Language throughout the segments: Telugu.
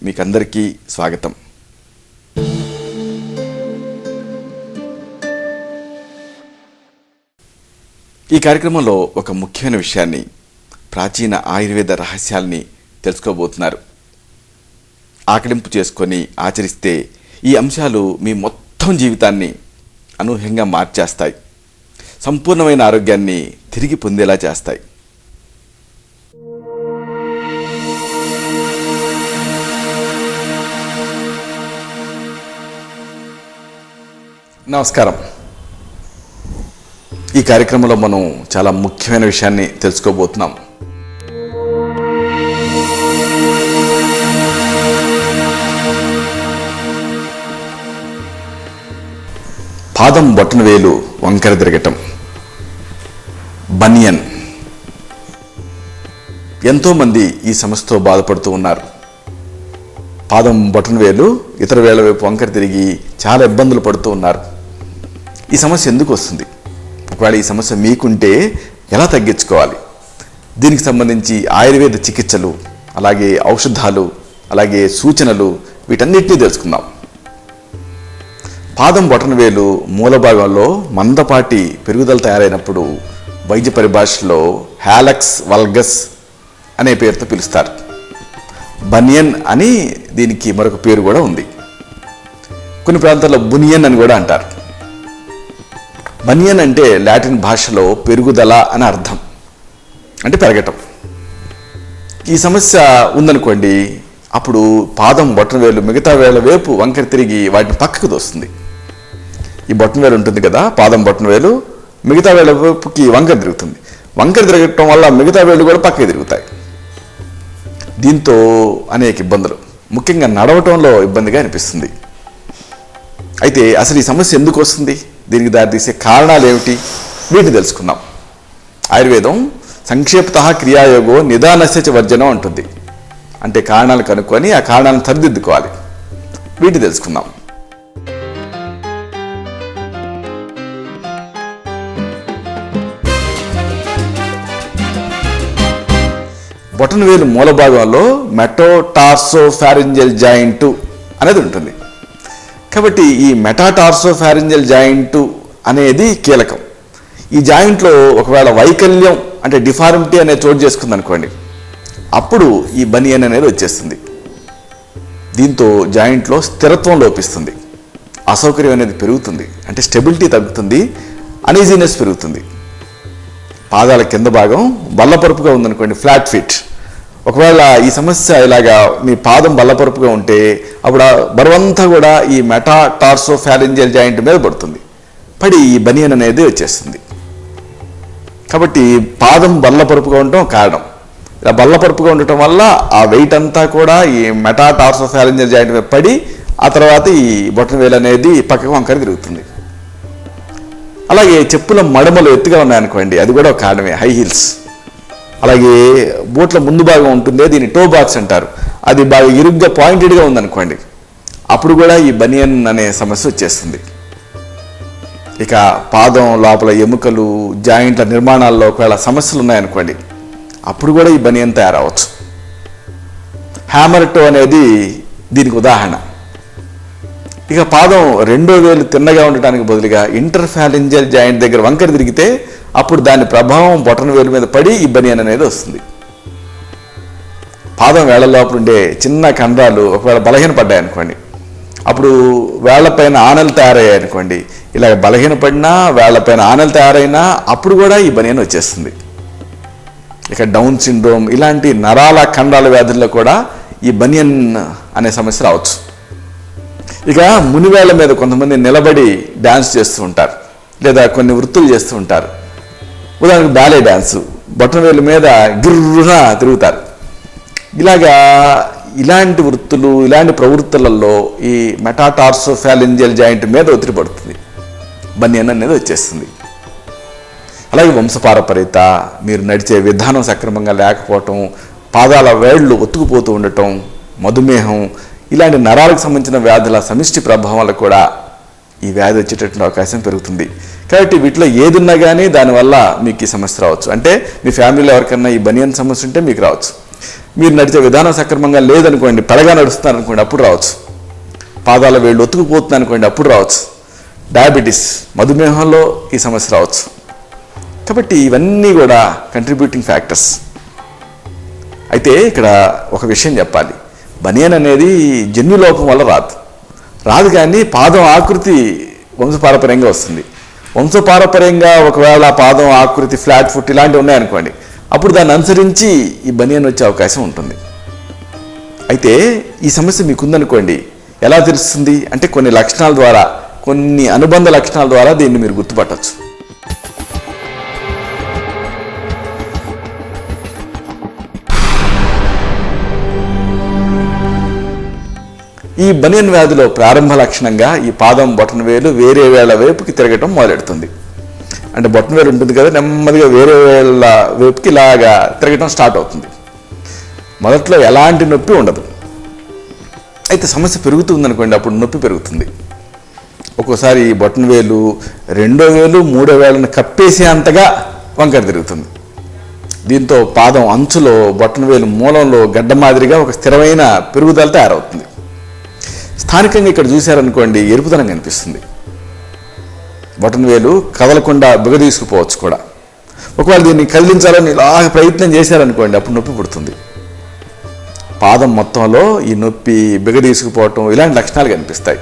మీకందరికీ స్వాగతం. ఈ కార్యక్రమంలో ఒక ముఖ్యమైన విషయాన్ని, ప్రాచీన ఆయుర్వేద రహస్యాల్ని తెలుసుకోబోతున్నారు. ఆకలింపు చేసుకొని ఆచరిస్తే ఈ అంశాలు మీ మొత్తం జీవితాన్ని అనూహ్యంగా మార్చేస్తాయి, సంపూర్ణమైన ఆరోగ్యాన్ని తిరిగి పొందేలా చేస్తాయి. నమస్కారం. ఈ కార్యక్రమంలో మనం చాలా ముఖ్యమైన విషయాన్ని తెలుసుకోబోతున్నాం. పాదం బొటన వేలు వంకర తిరగటం, బనియన్. ఎంతోమంది ఈ సమస్యతో బాధపడుతూ ఉన్నారు. పాదం బొటన వేలు ఇతర వేళ్ల వైపు వంకర తిరిగి చాలా ఇబ్బందులు పడుతూ ఉన్నారు. ఈ సమస్య ఎందుకు వస్తుంది? ఒకవేళ ఈ సమస్య మీకుంటే ఎలా తగ్గించుకోవాలి? దీనికి సంబంధించి ఆయుర్వేద చికిత్సలు, అలాగే ఔషధాలు, అలాగే సూచనలు, వీటన్నిటినీ తెలుసుకుందాం. పాదం బొటన వేలు మూల భాగంలో మందపాటి పెరుగుదల తయారైనప్పుడు వైద్య పరిభాషలో హ్యాలక్స్ వల్గస్ అనే పేరుతో పిలుస్తారు. బనియన్ అని దీనికి మరొక పేరు కూడా ఉంది. కొన్ని ప్రాంతాల్లో బునియన్ అని కూడా అంటారు. బనియన్ అంటే లాటిన్ భాషలో పెరుగుదల అని అర్థం, అంటే పెరగటం. ఈ సమస్య ఉందనుకోండి, అప్పుడు పాదం బొటన వేలు మిగతా వేళ్ల వైపు వంకర తిరిగి వాటిని పక్కకు దోస్తుంది. ఈ బొటన వేలు ఉంటుంది కదా, పాదం బొటన వేలు మిగతా వేళ్ల వైపుకి వంకర తిరుగుతుంది. వంకర తిరగటం వల్ల మిగతా వేళ్ళు కూడా పక్కకి తిరుగుతాయి. దీంతో అనేక ఇబ్బందులు, ముఖ్యంగా నడవటంలో ఇబ్బందిగా అనిపిస్తుంది. అయితే అసలు ఈ సమస్య ఎందుకు వస్తుంది, దీనికి దారితీసే కారణాలు ఏమిటి, వీటిని తెలుసుకుందాం. ఆయుర్వేదం సంక్షేపతః క్రియాయోగో నిదానస్య చ వర్జనం అంటుంది. అంటే కారణాలు కనుక్కొని ఆ కారణాలను సరిదిద్దుకోవాలి. వీటిని తెలుసుకుందాం. బొటన వేలు మూల భాగంలో మెటాటార్సోఫారింజియల్ జాయింట్ అనేది ఉంటుంది. కాబట్టి ఈ మెటాటార్సోఫారింజియల్ జాయింట్ అనేది కీలకం. ఈ జాయింట్లో ఒకవేళ వైకల్యం అంటే డిఫార్మిటీ అనేది చోటు చేసుకుంది అనుకోండి, అప్పుడు ఈ బనియన్ అనేది వచ్చేస్తుంది. దీంతో జాయింట్లో స్థిరత్వం లోపిస్తుంది, అసౌకర్యం అనేది పెరుగుతుంది, అంటే స్టెబిలిటీ తగ్గుతుంది, అనీజీనెస్ పెరుగుతుంది. పాదాల కింద భాగం బల్లపరుపుగా ఉందనుకోండి, ఫ్లాట్ ఫీట్. ఒకవేళ ఈ సమస్య ఇలాగా మీ పాదం బల్లపరుపుగా ఉంటే అప్పుడు బరువంతా కూడా ఈ మెటాటార్సోఫారింజియల్ జాయింట్ మీద పడుతుంది, పడి ఈ బనియన్ అనేది వచ్చేస్తుంది. కాబట్టి పాదం బల్లపరుపుగా ఉండటం కారణం. ఇలా బల్లపరుపుగా ఉండటం వల్ల ఆ వెయిట్ అంతా కూడా ఈ మెటాటార్సోఫారింజియల్ జాయింట్ మీద పడి ఆ తర్వాత ఈ బొటన వేలు అనేది పక్కకు వంకర తిరుగుతుంది. అలాగే చెప్పుల మడమలు ఎత్తుగా ఉన్నాయనుకోండి, అది కూడా ఒక కారణమే, హై హీల్స్. అలాగే బూట్ల ముందు భాగం ఉంటుంది, దీన్ని టో బాక్స్ అంటారు, అది బాగా ఇరుగ్గా పాయింటెడ్గా ఉందనుకోండి, అప్పుడు కూడా ఈ బనియన్ అనే సమస్య వచ్చేస్తుంది. ఇక పాదం లోపల ఎముకలు, జాయింట్ల నిర్మాణాల్లో ఒకవేళ సమస్యలు ఉన్నాయనుకోండి, అప్పుడు కూడా ఈ బనియన్ తయారవచ్చు. హ్యామర్ టో అనేది దీనికి ఉదాహరణ. ఇక పాదం రెండో వేలు తిన్నగా ఉండటానికి బదులుగా ఇంటర్ఫారింజియల్ జాయింట్ దగ్గర వంకర తిరిగితే అప్పుడు దాని ప్రభావం బొటన వేలు మీద పడి ఈ బనియన్ అనేది వస్తుంది. పాదం వేళ్ల లోపల ఉండే చిన్న కండరాలు ఒకవేళ బలహీనపడ్డాయనుకోండి, అప్పుడు వేళ్లపైన ఆనలు తయారయ్యాయనుకోండి, ఇలా బలహీనపడినా వేళ్లపైన ఆనలు తయారైనా అప్పుడు కూడా ఈ బనియన్ వచ్చేస్తుంది. ఇక డౌన్ సిండ్రోమ్ ఇలాంటి నరాల కండరాల వ్యాధుల్లో కూడా ఈ బనియన్ అనే సమస్య రావచ్చు. ఇక మునివేళ్ల మీద కొంతమంది నిలబడి డ్యాన్స్ చేస్తూ ఉంటారు, లేదా కొన్ని వృత్తులు చేస్తూ ఉంటారు. ఉదాహరణకు బ్యాలే డ్యాన్సు, బొటన వేలు మీద గిర్రున తిరుగుతారు. ఇలాంటి వృత్తులు, ఇలాంటి ప్రవృత్తులలో ఈ మెటాటార్సోఫారింజియల్ జాయింట్ మీద ఒత్తిడి పడుతుంది, బనియన్ అనేది వచ్చేస్తుంది. అలాగే వంశపారపర్యత, మీరు నడిచే విధానం సక్రమంగా లేకపోవటం, పాదాల వేళ్ళు ఒత్తుకుపోతూ ఉండటం, మధుమేహం, ఇలాంటి నరాలకు సంబంధించిన వ్యాధుల సమిష్టి ప్రభావం వల్ల కూడా ఈ వ్యాధి వచ్చేటటువంటి అవకాశం పెరుగుతుంది. కాబట్టి వీటిలో ఏది ఉన్నా కానీ దానివల్ల మీకు ఈ సమస్య రావచ్చు. అంటే మీ ఫ్యామిలీలో ఎవరికన్నా ఈ బనియన్ సమస్య ఉంటే మీకు రావచ్చు. మీరు నడిచే విధానం సక్రమంగా లేదనుకోండి, పెడగా నడుస్తున్నారు అనుకోండి, అప్పుడు రావచ్చు. పాదాల వేళ్ళు ఒత్తుకుపోతుంది అనుకోండి, అప్పుడు రావచ్చు. డయాబెటీస్, మధుమేహంలో ఈ సమస్య రావచ్చు. కాబట్టి ఇవన్నీ కూడా కంట్రిబ్యూటింగ్ ఫ్యాక్టర్స్. అయితే ఇక్కడ ఒక విషయం చెప్పాలి, బనియన్ అనేది జన్యులోపం వల్ల రాదు కానీ పాదం ఆకృతి వంశపారపర్యంగా వస్తుంది. వంశపారపర్యంగా ఒకవేళ పాదం ఆకృతి, ఫ్లాట్ ఫుట్ ఇలాంటివి ఉన్నాయనుకోండి, అప్పుడు దాన్ని అనుసరించి ఈ బనియన్ వచ్చే అవకాశం ఉంటుంది. అయితే ఈ సమస్య మీకుందనుకోండి, ఎలా తెలుస్తుంది అంటే కొన్ని లక్షణాల ద్వారా, కొన్ని అనుబంధ లక్షణాల ద్వారా దీన్ని మీరు గుర్తుపట్టవచ్చు. ఈ బనియన్ వ్యాధిలో ప్రారంభ లక్షణంగా ఈ పాదం బొటన వేలు వేరే వేళ్ల వైపుకి తిరగటం మొదలెడుతుంది. అంటే బొటన వేలు ఉంటుంది కదా, నెమ్మదిగా వేరే వేళ్ల వైపుకి ఇలాగా తిరగటం స్టార్ట్ అవుతుంది. మొదట్లో ఎలాంటి నొప్పి ఉండదు. అయితే సమస్య పెరుగుతుందనుకోండి, అప్పుడు నొప్పి పెరుగుతుంది. ఒక్కోసారి ఈ బొటన వేలు రెండో వేలు మూడో వేళ్ళను కప్పేసే అంతగా వంకర తిరుగుతుంది. దీంతో పాదం అంచులో బొటన వేలు మూలంలో గడ్డ మాదిరిగా ఒక స్థిరమైన పెరుగుదల తయారవుతుంది. స్థానికంగా ఇక్కడ చూశారనుకోండి, ఎరుపుదనం కనిపిస్తుంది. బొటన వేలు కదలకుండా బిగదీసుకుపోవచ్చు కూడా. ఒకవేళ దీన్ని కదిలించాలని ఇలా ప్రయత్నం చేశారనుకోండి, అప్పుడు నొప్పి పుడుతుంది. పాదం మొత్తంలో ఈ నొప్పి, బిగదీసుకుపోవటం ఇలాంటి లక్షణాలు కనిపిస్తాయి.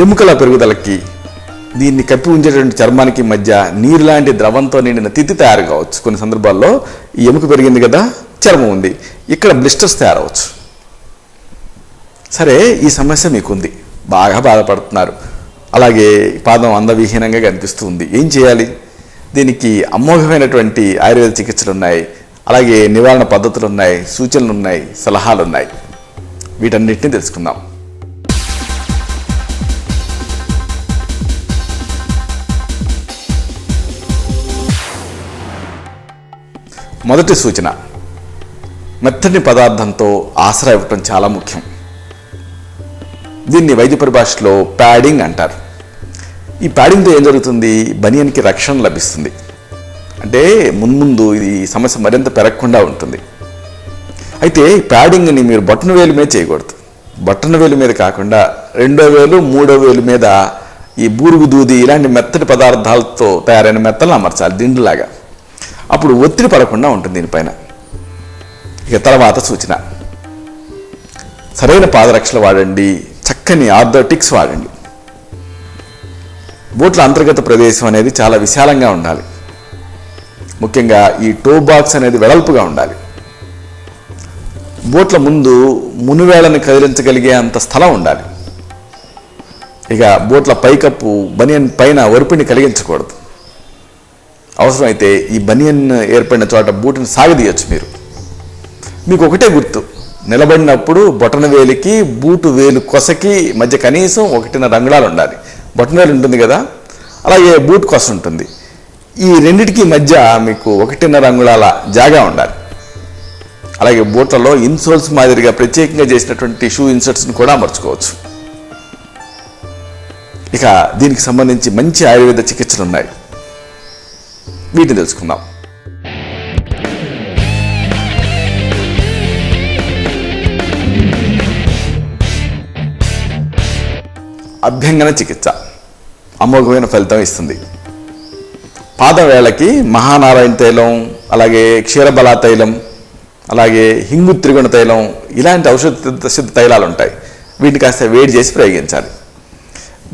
ఎముకల పెరుగుదలకి, దీన్ని కప్పి ఉంచేటువంటి చర్మానికి మధ్య నీరు లాంటి ద్రవంతో నిండిన తిత్తి తయారు కావచ్చు. కొన్ని సందర్భాల్లో ఈ ఎముక పెరిగింది కదా, చర్మం ఉంది, ఇక్కడ బ్లిస్టర్స్ తయారవచ్చు. సరే, ఈ సమస్య మీకుంది, బాగా బాధపడుతున్నారు, అలాగే పాదం అందవిహీనంగా కనిపిస్తూ ఉంది. ఏం చేయాలి? దీనికి అమోఘమైనటువంటి ఆయుర్వేద చికిత్సలు ఉన్నాయి, అలాగే నివారణ పద్ధతులు ఉన్నాయి, సూచనలు ఉన్నాయి, సలహాలు ఉన్నాయి. వీటన్నిటిని తెలుసుకుందాం. మొదటి సూచన, మెత్తని పదార్థంతో ఆసరా ఇవ్వటం చాలా ముఖ్యం. దీన్ని వైద్య పరిభాషలో ప్యాడింగ్ అంటారు. ఈ ప్యాడింగ్తో ఏం జరుగుతుంది? బనియన్కి రక్షణ లభిస్తుంది. అంటే మున్ముందు ఇది సమస్య మరింత పెరగకుండా ఉంటుంది. అయితే ఈ ప్యాడింగ్ని మీరు బొటన వేలు మీద చేయకూడదు. బొటన వేలు మీద కాకుండా రెండో వేలు మూడో వేలు మీద ఈ బూరుగు దూది ఇలాంటి మెత్తటి పదార్థాలతో తయారైన మెత్తలను అమర్చాలి, దిండులాగా. అప్పుడు ఒత్తిడి పడకుండా ఉంటుంది దీనిపైన. ఇక తర్వాత సూచన, సరైన పాదరక్షలు వాడండి, చక్కని ఆర్థోటిక్స్ వాడండి. బూట్ల అంతర్గత ప్రదేశం అనేది చాలా విశాలంగా ఉండాలి. ముఖ్యంగా ఈ టో బాక్స్ అనేది వెడల్పుగా ఉండాలి. బూట్ల ముందు మునివేళను కదిలించగలిగే అంత స్థలం ఉండాలి. ఇక బూట్ల పైకప్పు బనియన్ పైన ఒరిపిని కలిగించకూడదు. అవసరమైతే ఈ బనియన్ ఏర్పడిన చోట బూటుని సాగదీయచ్చు మీరు. మీకు ఒకటే గుర్తు, నిలబడినప్పుడు బొటన వేలికి బూటు వేలు కొసకి మధ్య కనీసం 1.5 అంగుళాలు ఉండాలి. బొటన వేలు ఉంటుంది కదా, అలాగే బూట్ కొస ఉంటుంది. ఈ రెండిటికి మధ్య మీకు 1.5 అంగుళాల జాగా ఉండాలి. అలాగే బూట్లలో ఇన్సోల్స్ మాదిరిగా ప్రత్యేకంగా చేసినటువంటి షూ ఇన్సర్ట్స్ని కూడా అమర్చుకోవచ్చు. ఇక దీనికి సంబంధించి మంచి ఆయుర్వేద చికిత్సలు ఉన్నాయి, వీటిని తెలుసుకుందాం. అభ్యంగన చికిత్స అమోఘమైన ఫలితం ఇస్తుంది. పాదవేళకి మహానారాయణ తైలం, అలాగే క్షీరబలా తైలం, అలాగే హింగు త్రిగుణ తైలం ఇలాంటి ఔషధ సిద్ధ తైలాలు ఉంటాయి. వీటిని కాస్త వేడి చేసి ప్రయోగించాలి.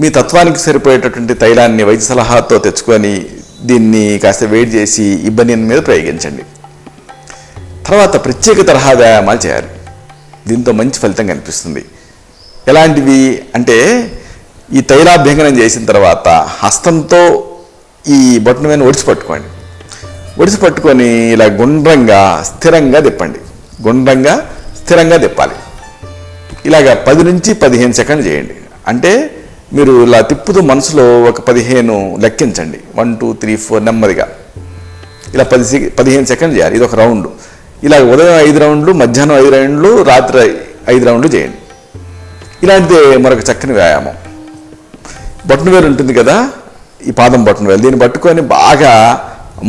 మీ తత్వానికి సరిపోయేటటువంటి తైలాన్ని వైద్య సలహాతో తెచ్చుకొని దీన్ని కాస్త వేడి చేసి ఇబ్బంది మీద ప్రయోగించండి. తర్వాత ప్రత్యేక తరహా వ్యాయామాలు చేయాలి. దీంతో మంచి ఫలితం కనిపిస్తుంది. ఎలాంటివి అంటే, ఈ తైలాభ్యంగనం చేసిన తర్వాత హస్తంతో ఈ బొటన వేలుని ఒడిసిపట్టుకోండి. ఒడిసిపట్టుకొని ఇలా గుండ్రంగా స్థిరంగా తిప్పండి. గుండ్రంగా స్థిరంగా తిప్పాలి. ఇలాగ 10 నుంచి 15 సెకండ్లు చేయండి. అంటే మీరు ఇలా తిప్పుతూ మనసులో ఒక 15 లెక్కించండి. 1 2 3 4 నెమ్మదిగా ఇలా 15 సెకండ్లు చేయాలి. ఇది ఒక రౌండ్. ఇలా ఉదయం 5 రౌండ్లు, మధ్యాహ్నం 5 రౌండ్లు, రాత్రి 5 రౌండ్లు చేయండి. ఇలాంటిదే మరొక చక్కని వ్యాయామం. బొటన వేలు ఉంటుంది కదా, ఈ పాదం బొటన వేలు, దీన్ని పట్టుకొని బాగా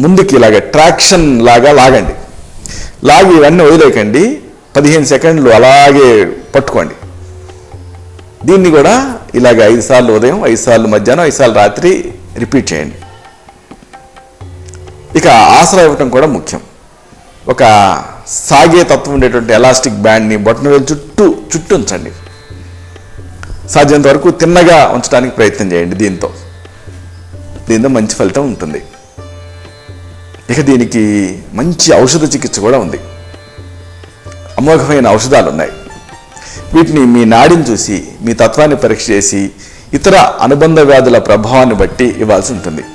ముందుకి ఇలాగ ట్రాక్షన్ లాగా లాగండి. లాగి ఇవన్నీ వదిలేకండి, 15 సెకండ్లు అలాగే పట్టుకోండి. దీన్ని కూడా ఇలాగ 5 సార్లు ఉదయం, 5 సార్లు మధ్యాహ్నం, 5 సార్లు రాత్రి రిపీట్ చేయండి. ఇక ఆసరా ఇవ్వటం కూడా ముఖ్యం. ఒక సాగే తత్వం ఉండేటువంటి ఎలాస్టిక్ బ్యాండ్ని బొటనవేలు చుట్టూ ఉంచండి. సాధ్యంత వరకు తిన్నగా ఉంచడానికి ప్రయత్నం చేయండి. దీంతో మంచి ఫలితం ఉంటుంది. ఇక దీనికి మంచి ఔషధ చికిత్స కూడా ఉంది. అమోఘమైన ఔషధాలు ఉన్నాయి. వీటిని మీ నాడిని చూసి, మీ తత్వాన్ని పరీక్ష చేసి, ఇతర అనుబంధ వ్యాధుల ప్రభావాన్ని బట్టి ఇవ్వాల్సి ఉంటుంది.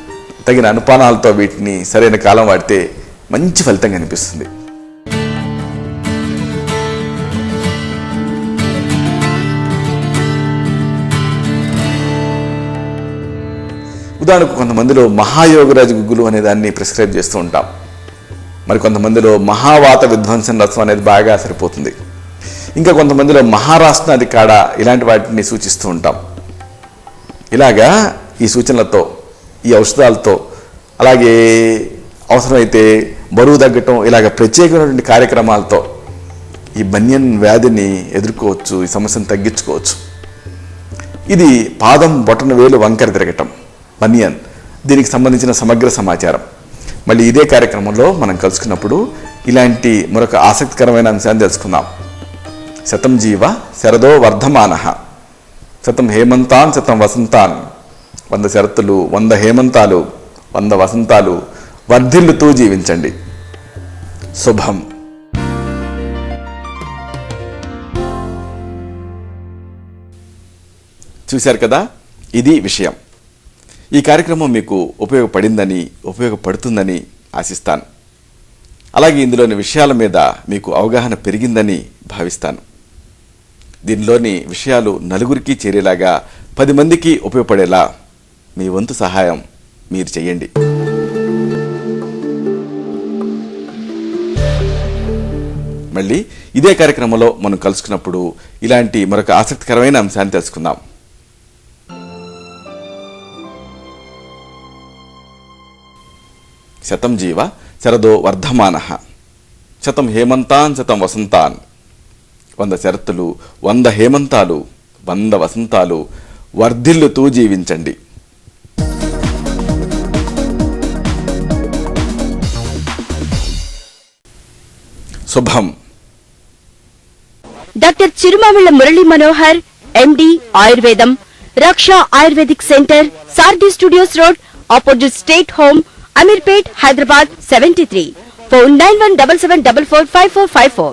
తగిన అనుపానాలతో వీటిని సరైన కాలం వాడితే మంచి ఫలితం కనిపిస్తుంది. ఉదాహరణకు కొంతమందిలో మహాయోగరాజు గుగ్గులు అనే దాన్ని ప్రిస్క్రైబ్ చేస్తూ ఉంటాం. మరి కొంతమందిలో మహావాత విధ్వంసన రసం అనేది బాగా సరిపోతుంది. ఇంకా కొంతమందిలో మహారాష్ట్రాది కాడ ఇలాంటి వాటిని సూచిస్తూ ఉంటాం. ఇలాగా ఈ సూచనలతో, ఈ ఔషధాలతో, అలాగే అవసరమైతే బరువు తగ్గటం, ఇలాగ ప్రత్యేకమైనటువంటి కార్యక్రమాలతో ఈ బనియన్ వ్యాధిని ఎదుర్కోవచ్చు, ఈ సమస్యను తగ్గించుకోవచ్చు. ఇది పాదం బొటన వేలు వంకర తిరగటం, బనియన్, దీనికి సంబంధించిన సమగ్ర సమాచారం. మళ్ళీ ఇదే కార్యక్రమంలో మనం కలుసుకున్నప్పుడు ఇలాంటి మరొక ఆసక్తికరమైన అంశాన్ని తెలుసుకుందాం. శతం జీవ శరదో వర్ధమానః, శతం హేమంతాన్ శతం వసంతాన్, 100 శరత్తులు, 100 హేమంతాలు, 100 వసంతాలు వర్ధిల్లుతూ జీవించండి. శుభం. చూశారు కదా, ఇది విషయం. ఈ కార్యక్రమం మీకు ఉపయోగపడిందని, ఉపయోగపడుతుందని ఆశిస్తాను. అలాగే ఇందులోని విషయాల మీద మీకు అవగాహన పెరిగిందని భావిస్తాను. దీనిలోని విషయాలు నలుగురికి చేరేలాగా, 10 మందికి ఉపయోగపడేలా మీ వంతు సహాయం మీరు చేయండి. మళ్ళీ ఇదే కార్యక్రమంలో మనం కలుసుకున్నప్పుడు ఇలాంటి మరొక ఆసక్తికరమైన అంశాన్ని తెలుసుకుందాం. శతం జీవ శరదో వర్ధమానః, శతం హేమంతాన్ శతం వసంతాన్, 100 శరత్తులు, 100 హేమంతాలు, 100 వసంతాలు వర్ధిల్లుతూ జీవించండి. శుభం. డాక్టర్ చిరుమావిళ్ల మురళీ మనోహర్, ఎండి, ఆయుర్వేదం, రక్ష ఆయుర్వేదిక్ సెంటర్, సార్డి studios road, opposite state home, Ameerpet, Hyderabad 73. Phone 9177445454.